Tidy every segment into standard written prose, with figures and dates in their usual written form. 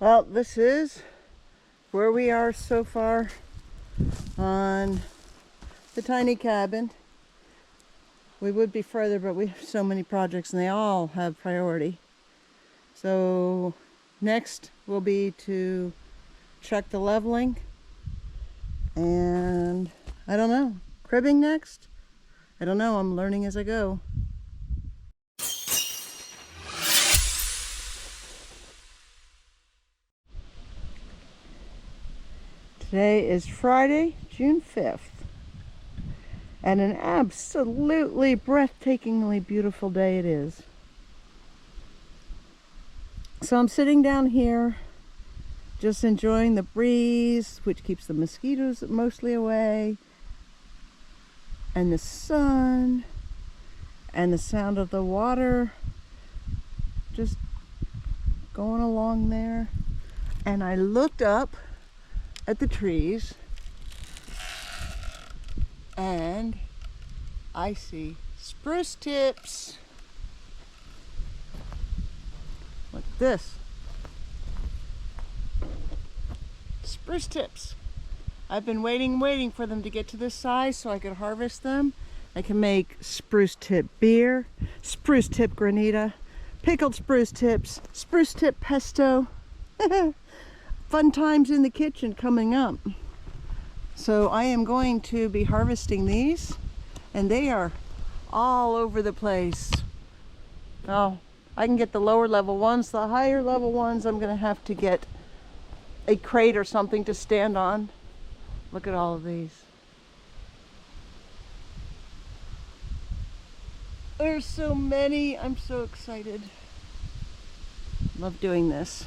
Well, this is where we are so far on the tiny cabin. We would be further, but we have so many projects and they all have priority. So next will be to check the leveling and I don't know, cribbing next? I don't know, I'm learning as I go. Today is Friday, June 5th, and an absolutely breathtakingly beautiful day it is. So I'm sitting down here just enjoying the breeze, which keeps the mosquitoes mostly away, and the sun, and the sound of the water just going along there. And I looked up at the trees and I see spruce tips like this. Spruce tips. I've been waiting for them to get to this size so I could harvest them. I can make spruce tip beer, spruce tip granita, pickled spruce tips, spruce tip pesto. Fun times in the kitchen coming up. So I am going to be harvesting these, and they are all over the place. Oh, I can get the lower level ones. The higher level ones I'm going to have to get a crate or something to stand on. Look at all of these. There's so many. I'm so excited. Love doing this.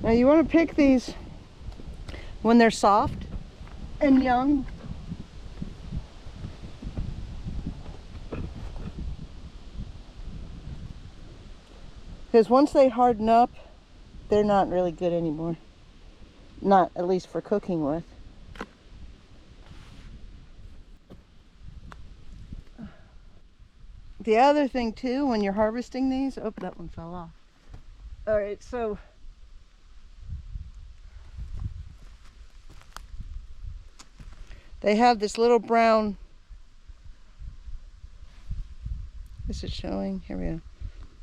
Now you want to pick these when they're soft and young. Because once they harden up, they're not really good anymore. Not at least for cooking with. The other thing too, when you're harvesting these, oh, that one fell off. All right, so they have this little brown, is it showing? Here we go.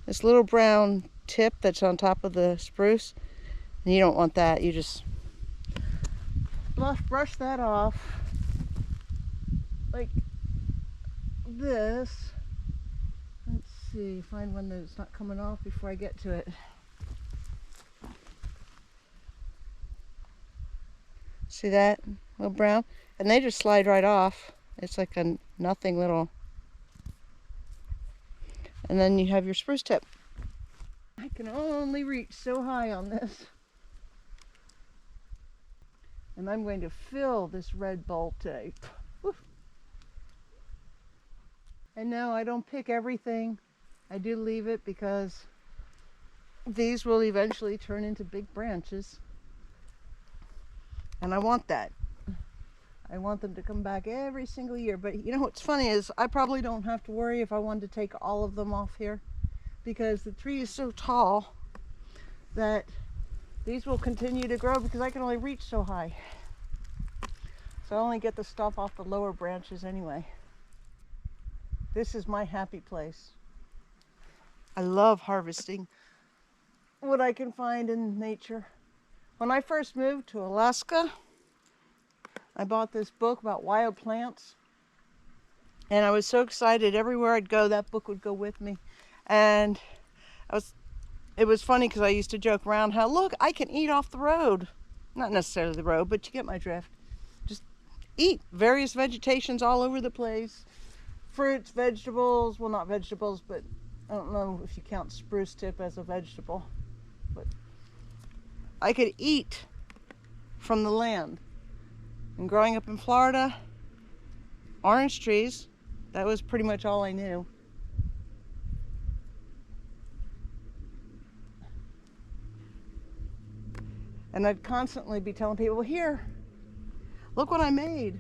This little brown tip that's on top of the spruce, and you don't want that. You just brush that off like this. Let's see, find one that's not coming off before I get to it. See that little brown? And they just slide right off. It's like a nothing little. And then you have your spruce tip. I can only reach so high on this. And I'm going to fill this red bowl tape. Woo. And no, I don't pick everything. I do leave it because these will eventually turn into big branches. And I want that. I want them to come back every single year. But you know what's funny is I probably don't have to worry if I wanted to take all of them off here, because the tree is so tall that these will continue to grow because I can only reach so high. So I only get the stuff off the lower branches anyway. This is my happy place. I love harvesting what I can find in nature. When I first moved to Alaska, I bought this book about wild plants, and I was so excited. Everywhere I'd go, that book would go with me. And I was it was funny because I used to joke around how, look, I can eat off the road. Not necessarily the road, but you get my drift. Just eat various vegetations all over the place. Fruits, vegetables, well, not vegetables, but I don't know if you count spruce tip as a vegetable. But I could eat from the land. And growing up in Florida, orange trees, that was pretty much all I knew. And I'd constantly be telling people, well, here, look what I made.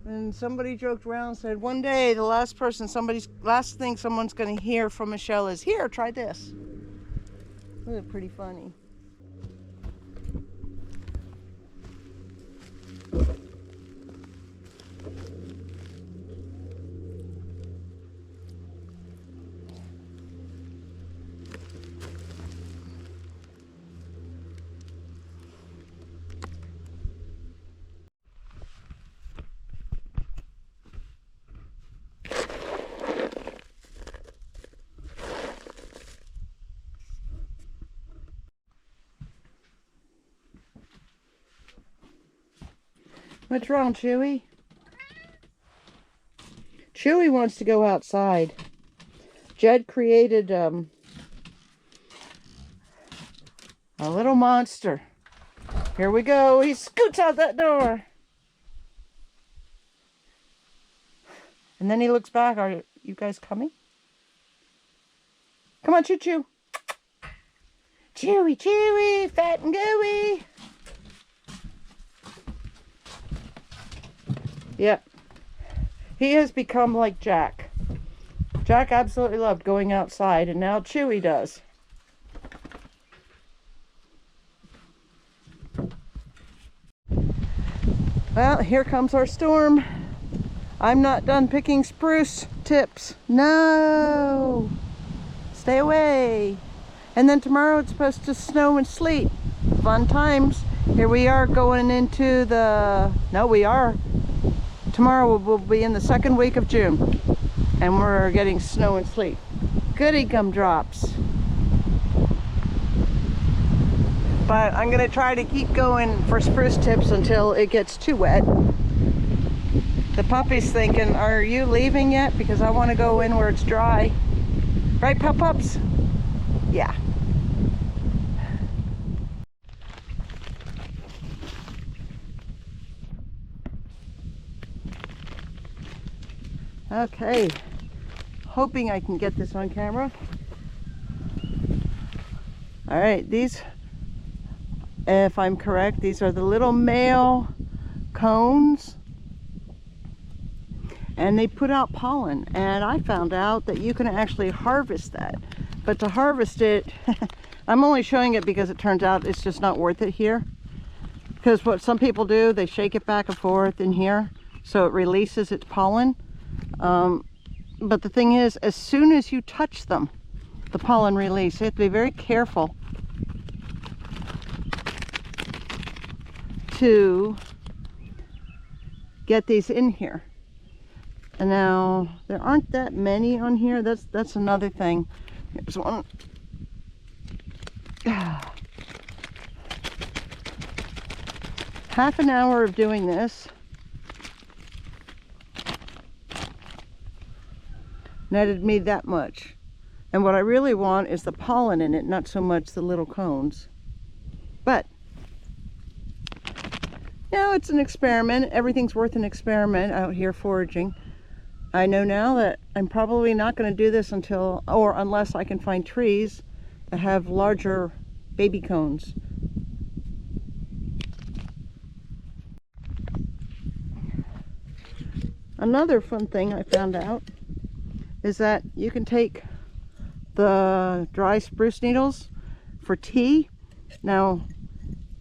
And somebody joked around and said, one day the last thing someone's going to hear from Michelle is, here, try this. It was pretty funny. What's wrong, Chewie? Chewie wants to go outside. Jed created a little monster. Here we go. He scoots out that door. And then he looks back. Are you guys coming? Come on, choo-choo. Chewie, Chewie, fat and gooey. Yep. He has become like Jack. Jack absolutely loved going outside, and now Chewie does. Well, here comes our storm. I'm not done picking spruce tips. No! Stay away. And then tomorrow it's supposed to snow and sleet. Fun times. Here we are going into the... No, we are. Tomorrow we'll be in the second week of June, and we're getting snow and sleet. Goody gumdrops. But I'm gonna try to keep going for spruce tips until it gets too wet. The puppy's thinking, are you leaving yet? Because I want to go in where it's dry. Right, pup-pups? Yeah. Okay, hoping I can get this on camera. All right, these, if I'm correct, these are the little male cones, and they put out pollen. And I found out that you can actually harvest that. But to harvest it, I'm only showing it because it turns out it's just not worth it here. Because what some people do, they shake it back and forth in here so it releases its pollen. But the thing is, as soon as you touch them, the pollen release. You have to be very careful to get these in here. And now there aren't that many on here. That's another thing. Here's one. Half an hour of doing this netted me that much. And what I really want is the pollen in it, not so much the little cones. But, you know, it's an experiment. Everything's worth an experiment out here foraging. I know now that I'm probably not going to do this unless I can find trees that have larger baby cones. Another fun thing I found out is that you can take the dry spruce needles for tea. Now,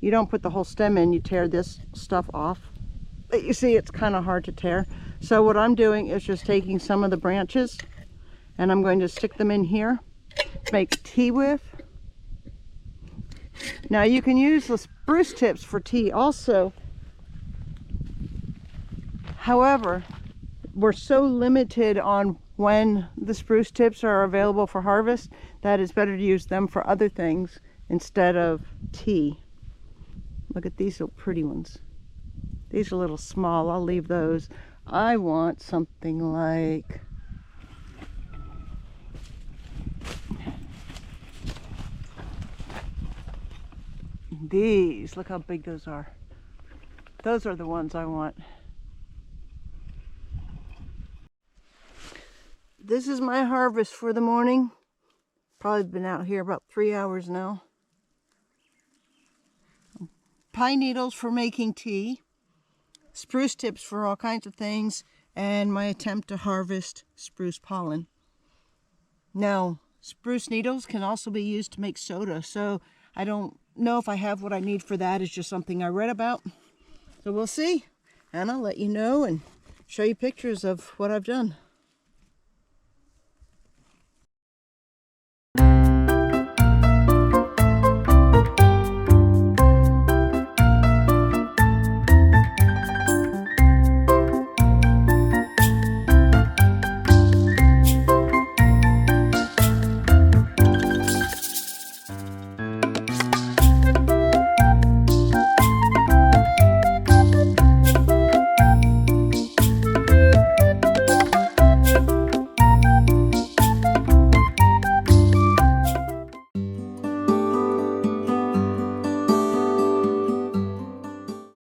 you don't put the whole stem in, you tear this stuff off. But you see, it's kind of hard to tear. So what I'm doing is just taking some of the branches and I'm going to stick them in here to make tea with. Now you can use the spruce tips for tea also. However, we're so limited on when the spruce tips are available for harvest that it's better to use them for other things instead of tea. Look at these little pretty ones. These are a little small. I'll leave those. I want something like these. Look how big those are. Those are the ones I want. This is my harvest for the morning. Probably been out here about 3 hours now. Pine needles for making tea, spruce tips for all kinds of things, and my attempt to harvest spruce pollen. Now, spruce needles can also be used to make soda, so I don't know if I have what I need for that. It's just something I read about. So we'll see, and I'll let you know and show you pictures of what I've done.